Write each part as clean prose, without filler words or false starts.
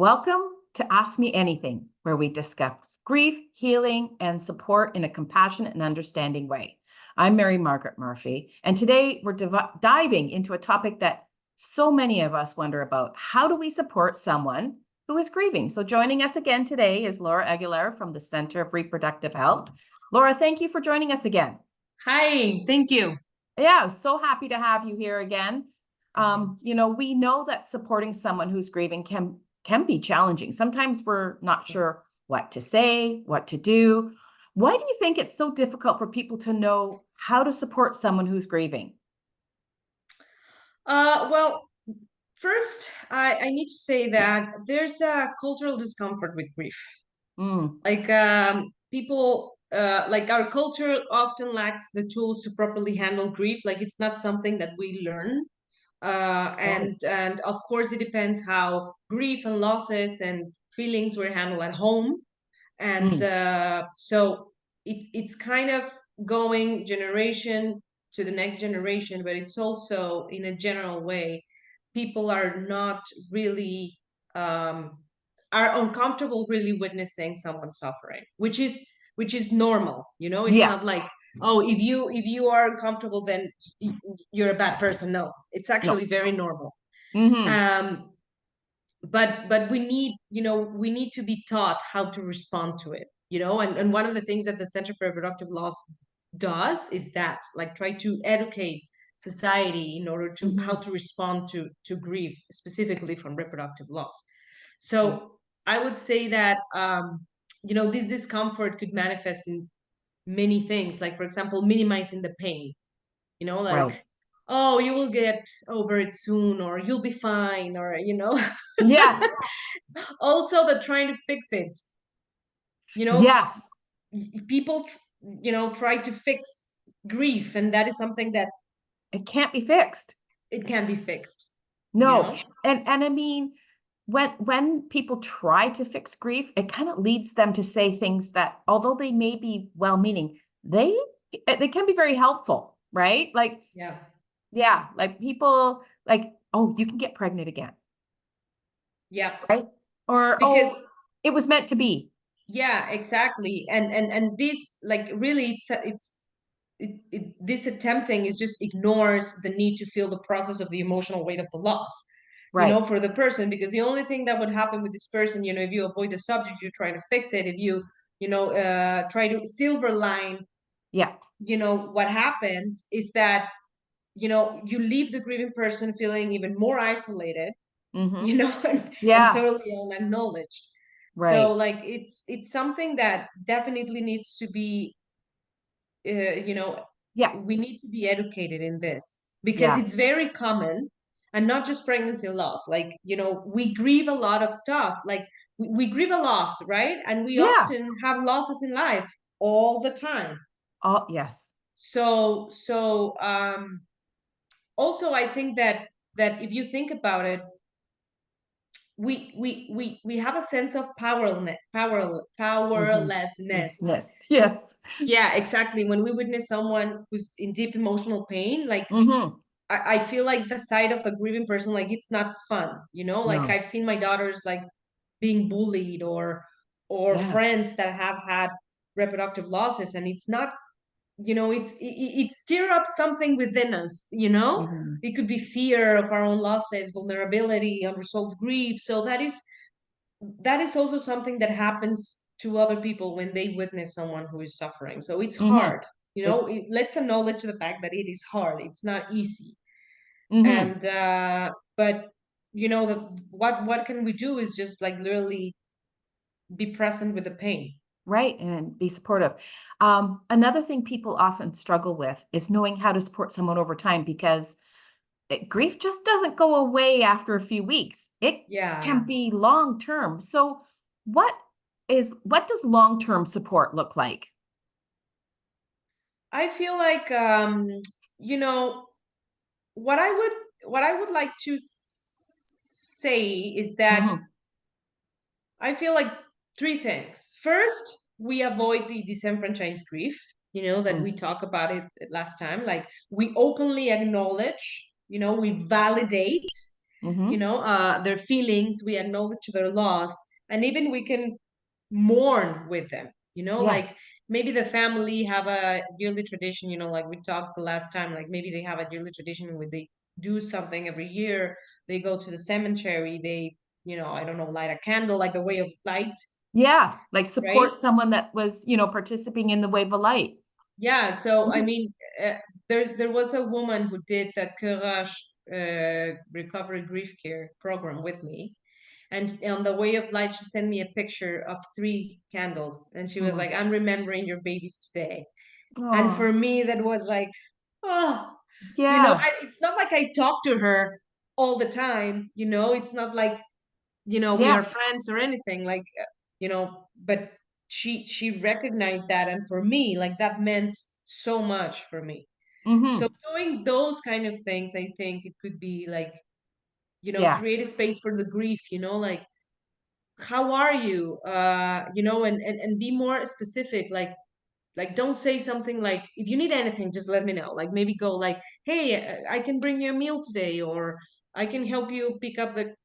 Welcome to Ask Me Anything, where we discuss grief, healing, and support in a compassionate and understanding way. I'm Mary Margaret Murphy, and today we're diving into a topic that so many of us wonder about. How do we support someone who is grieving? So joining us again today is Laura Aguilar from the Center of Reproductive Health. Laura, thank you for joining us again. Hi, thank you. Yeah, so happy to have you here again. We know that supporting someone who's grieving can be challenging. Sometimes we're not sure what to say, what to do. Why do you think it's so difficult for people to know how to support someone who's grieving? Well, first, I need to say that there's a cultural discomfort with grief. Mm. People, like our culture often lacks the tools to properly handle grief. Like it's not something that we learn. And of course, it depends how grief and losses and feelings were handled at home. And Mm. so it's kind of going generation to the next generation, but it's also in a general way, people are not really are uncomfortable really witnessing someone suffering, which is normal. It's not Yes. like, oh, if you are uncomfortable, then you're a bad person. No, it's No. actually very normal. Mm-hmm. um but we need to be taught how to respond to it. And one of the things that the Center for Reproductive Loss does is that, like, try to educate society in order to how Mm-hmm. to respond to grief, specifically from reproductive loss. So I would say that this discomfort could manifest in many things, like, for example, minimizing the pain. Right. Like, oh, you will get over it soon, or you'll be fine, or Yeah. also the trying to fix it. you know Yes. People try to fix grief, and that is something that It can't be fixed. it can be fixed you No. know And I mean, when people try to fix grief, it kind of leads them to say things that, although they may be well-meaning, they can be very helpful, right? Like, Yeah. yeah, like people like, oh, you can get pregnant again, Yeah. right? Or, Because, oh, it was meant to be. yeah, exactly. And this, like, really, this attempting is just ignores the need to feel the process of the emotional weight of the loss, Right. for the person. Because the only thing that would happen with this person, if you avoid the subject, you try to fix it. If you try to silver line, Yeah. what happens is that you leave the grieving person feeling even more isolated, Mm-hmm. and Yeah. totally unacknowledged. So, Right. like, it's something that definitely needs to be, you know Yeah. we need to be educated in this, because it's Yes. very common. And not just pregnancy loss, like, we grieve a lot of stuff, like we grieve a loss, right? And we Yeah. often have losses in life all the time. Oh, yes. So also, I think that if you think about it, we have a sense of Mm-hmm. powerlessness. Yes. Yes. Yeah, exactly. When we witness someone who's in deep emotional pain, like, Mm-hmm. I feel like the sight of a grieving person, like, it's not fun. Like, No. I've seen my daughters, like, being bullied, or Yeah. friends that have had reproductive losses, and it's not, it stir up something within us. Mm-hmm. It could be fear of our own losses, vulnerability, unresolved grief. So that is also something that happens to other people when they witness someone who is suffering. So it's Mm-hmm. hard. It, Let's acknowledge the fact that it is hard. It's not easy. mm-hmm. And but what can we do is just, like, literally be present with the pain. Right. And be supportive. Another thing people often struggle with is knowing how to support someone over time because grief just doesn't go away after a few weeks. It can Yeah. be long term. So what does long-term support look like? I feel like, you know what I would like to say is that Mm-hmm. I feel like three things. First, we avoid the disenfranchised grief, that we talked about it last time. Like, we openly acknowledge, we validate, Mm-hmm. their feelings, we acknowledge their loss, and even we can mourn with them, like Yes. maybe the family have a yearly tradition, like we talked the last time, like maybe they have a yearly tradition where they do something every year. They go to the cemetery, they, I don't know, light a candle, like the way of light, Yeah. Like support right? someone that was, participating in the wave of light. Yeah, so I Mhm. mean, there was a woman who did the Courage recovery grief care program with me, and on the way of light, she sent me a picture of 3 candles, and she was Mm. like, "I'm remembering your babies today." And Oh, for me, that was like, oh, yeah. it's not like I talk to her all the time. It's not like we Yeah. are friends or anything, like but she recognized that, and for me, like, that meant so much for me. So Mm-hmm. doing those kind of things, I think it could be like, Yeah. create a space for the grief, like, how are you, and be more specific, like don't say something like, if you need anything, just let me know, like maybe go like, hey, I can bring you a meal today, or I can help you pick up the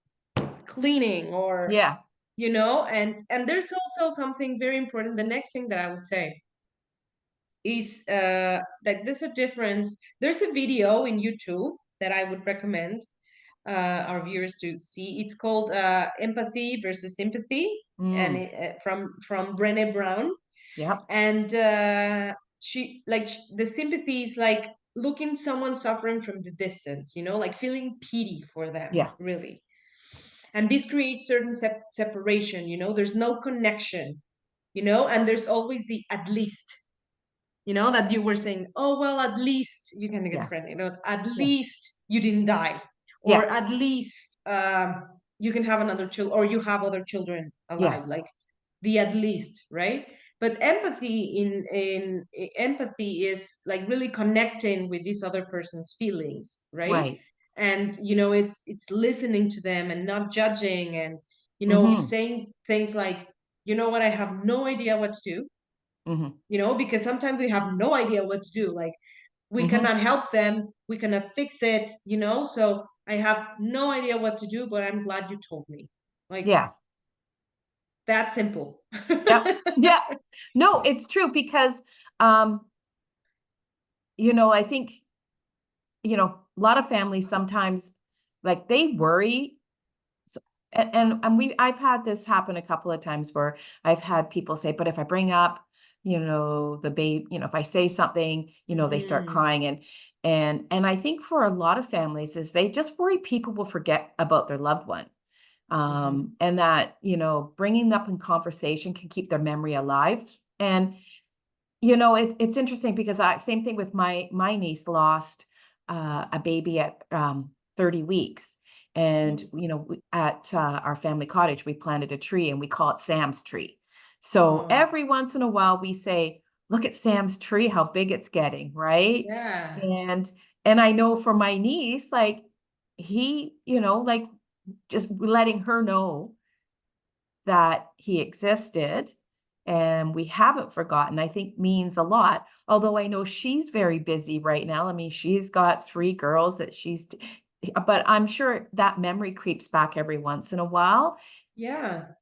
cleaning, or Yeah. and there's also something very important. The next thing that I would say is that there's a difference. There's a video in YouTube that I would recommend our viewers to see. It's called Empathy versus Sympathy, and Mm. from Brené Brown. Yep. And the sympathy is like looking someone suffering from the distance, like feeling pity for them, Yeah. really. And this creates certain separation, there's no connection, and there's always the at least, that you were saying, oh, well, at least you can get Yes. pregnant, at Yeah. least you didn't die, or Yeah. at least you can have another child, or you have other children alive, Yes. like the at least, right? But empathy is like really connecting with this other person's feelings, right? Right. And it's listening to them and not judging, and Mm-hmm. saying things like, what, I have no idea what to do, Mm-hmm. because sometimes we have no idea what to do. Like, we Mm-hmm. cannot help them, we cannot fix it, so I have no idea what to do, but I'm glad you told me. Like, Yeah. that simple. Yep. Yeah. No, it's true because, um, I think, a lot of families sometimes like they worry. So, and I've had this happen a couple of times where I've had people say, but if I bring up, the babe, if I say something, they start Mm, crying. And I think for a lot of families is they just worry people will forget about their loved one. mhm, And that, bringing up in conversation can keep their memory alive. And, it's interesting because same thing with my niece lost a baby at 30 weeks. And, mhm. at our family cottage, we planted a tree and we call it Sam's tree. So Oh, every once in a while we say, look at Sam's tree, how big it's getting, right? yeah, And and I know for my niece, like he, like just letting her know that he existed and we haven't forgotten, I think means a lot. Although I know she's very busy right now. I mean, she's got 3 girls that but I'm sure that memory creeps back every once in a while. yeah,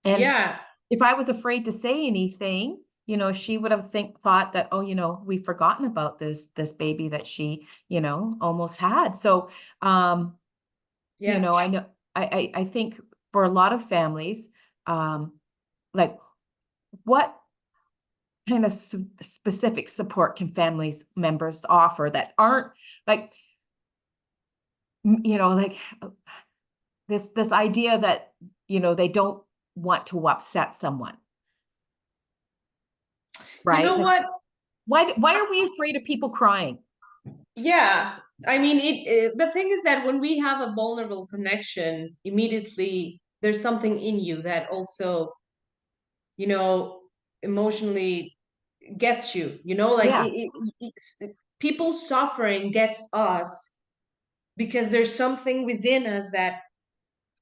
And yeah, if I was afraid to say anything, she would have thought that, oh, we've forgotten about this baby that she, almost had. So, um, yeah. I know I think for a lot of families, um, like what kind of specific support can families members offer that aren't like, like this idea that, they don't want to upset someone, You right? know Like what? why are we afraid of people crying? Yeah, I mean, the thing is that when we have a vulnerable connection, immediately there's something in you that also, you know, emotionally gets you, like Yeah, people suffering gets us because there's something within us that,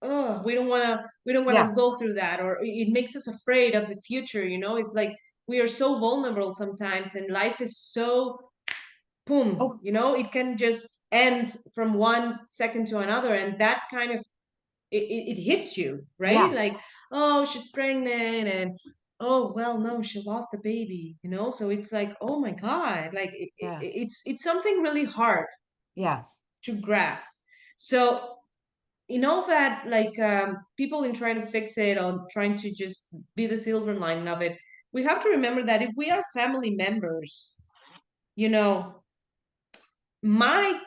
oh, we don't want to yeah. go through that, or it makes us afraid of the future. It's like we are so vulnerable sometimes, and life is so boom, Oh, it can just end from one second to another, and that kind of it hits you, right? Yeah. Like, oh, she's pregnant, and oh, well, no, she lost a baby, you know. So it's like, oh my God, like Yeah. it's something really hard Yeah. to grasp. So in all that, like, people in trying to fix it or trying to just be the silver lining of it, we have to remember that if we are family members, you know, my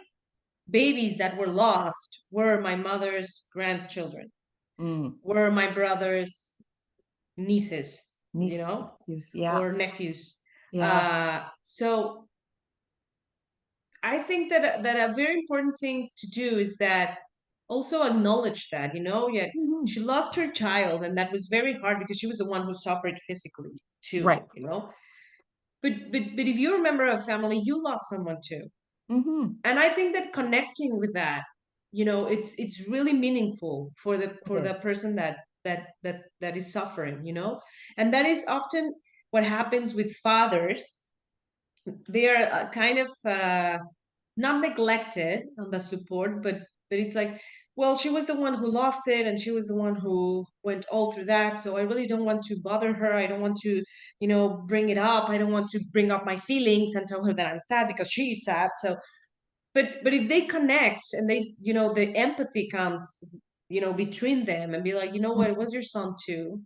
babies that were lost were my mother's grandchildren, Mm. were my brother's nieces, you Niece, know, yeah. or nephews. Yeah. So I think that a very important thing to do is that also acknowledge that, you know, yet Mhm. she lost her child, and that was very hard because she was the one who suffered physically too, Right. you know. But if you're a member of family, you lost someone too. Hmm. And I think that connecting with that, you know, it's really meaningful It for the is. person that is suffering, you know. And that is often what happens with fathers. They are kind of not neglected on the support, but it's like, well, she was the one who lost it, and she was the one who went all through that, so I really don't want to bother her. I don't want to, you know, bring it up. I don't want to bring up my feelings and tell her that I'm sad because she's sad. So but if they connect and they, you know, the empathy comes, you know, between them, and be like, you know what, it was your son too,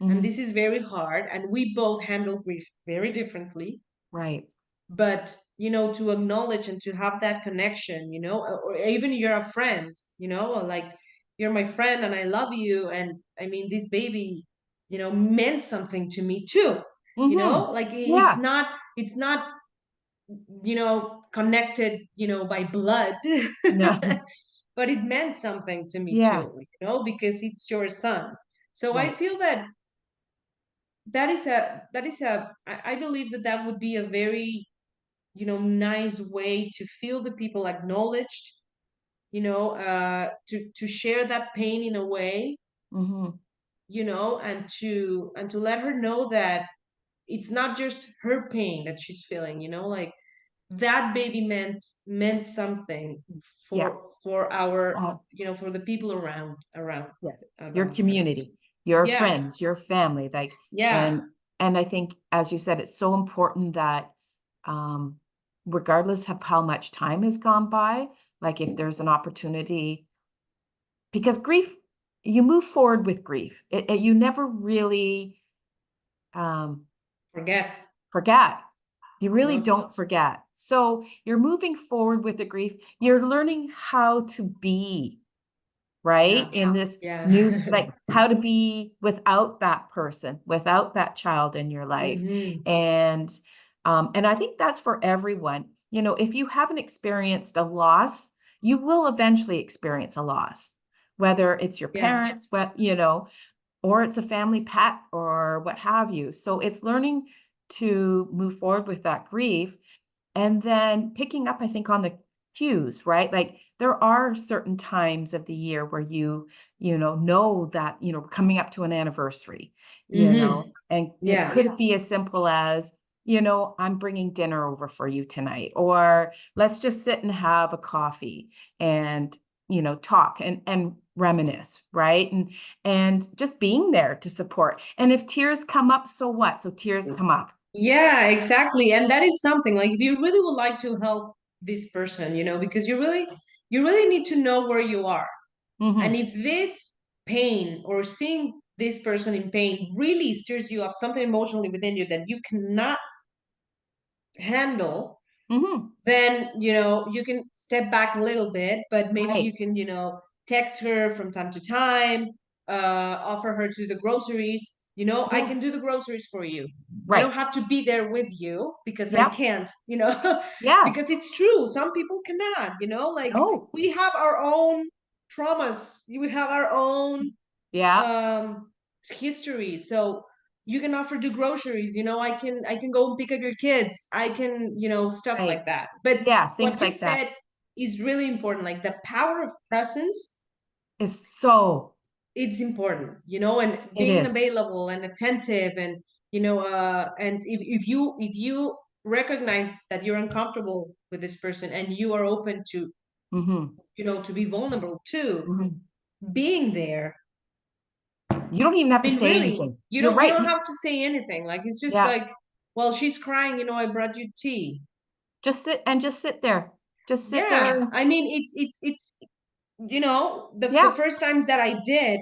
and Hmm. this is very hard, and we both handle grief very differently. Right. But you know, to acknowledge and to have that connection, you know, or even you're a friend, you know, or like, you're my friend and I love you, and I mean, this baby, you know, meant something to me too, you Hmm. know, like Yeah. it's not, you know, connected, you know, by blood, No. but it meant something to me Yeah. too, you know, because it's your son. So I Right. feel that I believe that that would be a very, you know, nice way to feel the people acknowledged, you know, to share that pain in a way, Hmm. you know, and to let her know that it's not just her pain that she's feeling, you know, like that baby meant something Yeah. for our, Uh, you know, for the people yes. Your around community, us. your Yeah, friends, your family, like, yeah, and I think, as you said, it's so important that, um, regardless of how much time has gone by, like if there's an opportunity, because grief, you move forward with grief. You never really, um, forget. forget. You really No. don't forget. So you're moving forward with the grief. You're learning how to be, right? Yeah, In this new, yeah. like how to be without that person, without that child in your life. Hmm. And I think that's for everyone. You know, if you haven't experienced a loss, you will eventually experience a loss, whether it's your Yeah. parents, what, you know, or it's a family pet or what have you. So it's learning to move forward with that grief, and then picking up, I think, on the cues, right? Like there are certain times of the year where you know that, we're coming up to an anniversary, Hmm. and it Yeah. could be as simple as, I'm bringing dinner over for you tonight, or let's just sit and have a coffee and, talk and reminisce, right? And just being there to support. And if tears come up, so what? So tears come up. Yeah, exactly. And that is something like, if you really would like to help this person, you know, because you really need to know where you are. And Hmm. if this pain or seeing this person in pain really stirs you up something emotionally within you that you cannot handle, Hmm. then you know you can step back a little bit, but maybe Right. you can, you know, text her from time to time, offer her to the groceries, you know, I Yeah. can do the groceries for you. I don't Right. have to be there with you because I Yep. can't, you know. Yeah. Because it's true, some people cannot, you know, like No. we have our own traumas, we have our own Yeah. um history. So you can offer to groceries, you know, I can go and pick up your kids, I can, you know, stuff Right. like that. But Yeah. Things what you like that said is really important, like the power of presence. is so, It's important, you know, and it being is. available and attentive, and you know, and if you recognize that you're uncomfortable with this person and you are open to you know, to be vulnerable too, Mhm. being there. You don't even have I to mean, say really, anything. you You're don't right. have to say anything. Like it's just Yeah. like, well, she's crying, you know, I brought you tea. Just sit there. Just sit Yeah. there. I mean, it's you know, the Yeah. first times that I did,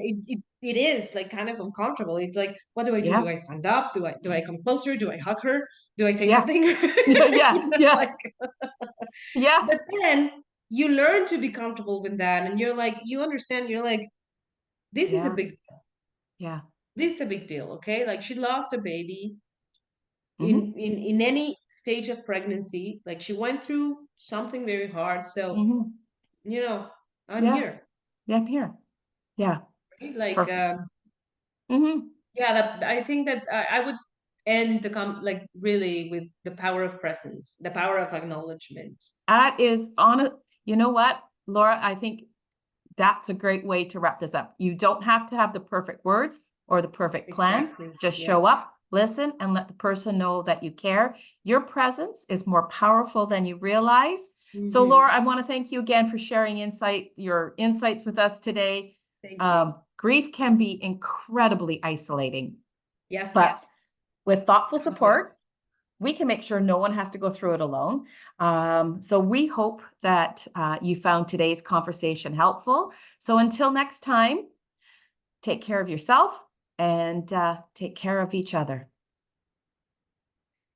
it is like kind of uncomfortable. It's like, what do I do? Do Yeah. I stand up? Do I come closer? Do I hug her? Do I say Yeah. something? Yeah. You Yeah. know, Yeah. like, Yeah. but then you learn to be comfortable with that, and you're like, you understand. You're like, this is a Yeah. big, Yeah. this is a big deal. Okay, like she lost a baby Hmm. in any stage of pregnancy. Like she went through something very hard. So Hmm. you know, I'm Yeah. here. Yeah. I'm here. Yeah. Right? Like, Perfect. Hmm. yeah, that I think that I would end like really with the power of presence, the power of acknowledgement. That is on it. You know what, Laura? I think that's a great way to wrap this up. You don't have to have the perfect words or the perfect plan. Exactly. Just Yeah. show up, listen, and let the person know that you care. Your presence is more powerful than you realize. So, Laura, Hmm. I want to thank you again for sharing your insights with us today. Thank you. Grief can be incredibly isolating, but Yes. with thoughtful Oh, yes. support, we can make sure no one has to go through it alone. So we hope that you found today's conversation helpful. So until next time, take care of yourself and take care of each other.